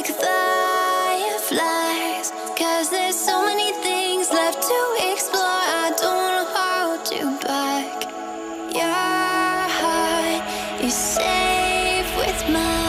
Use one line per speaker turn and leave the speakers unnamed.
like fireflies, 'cause there's so many things left to explore. I don't wanna hold you back. Your heart is safe with mine.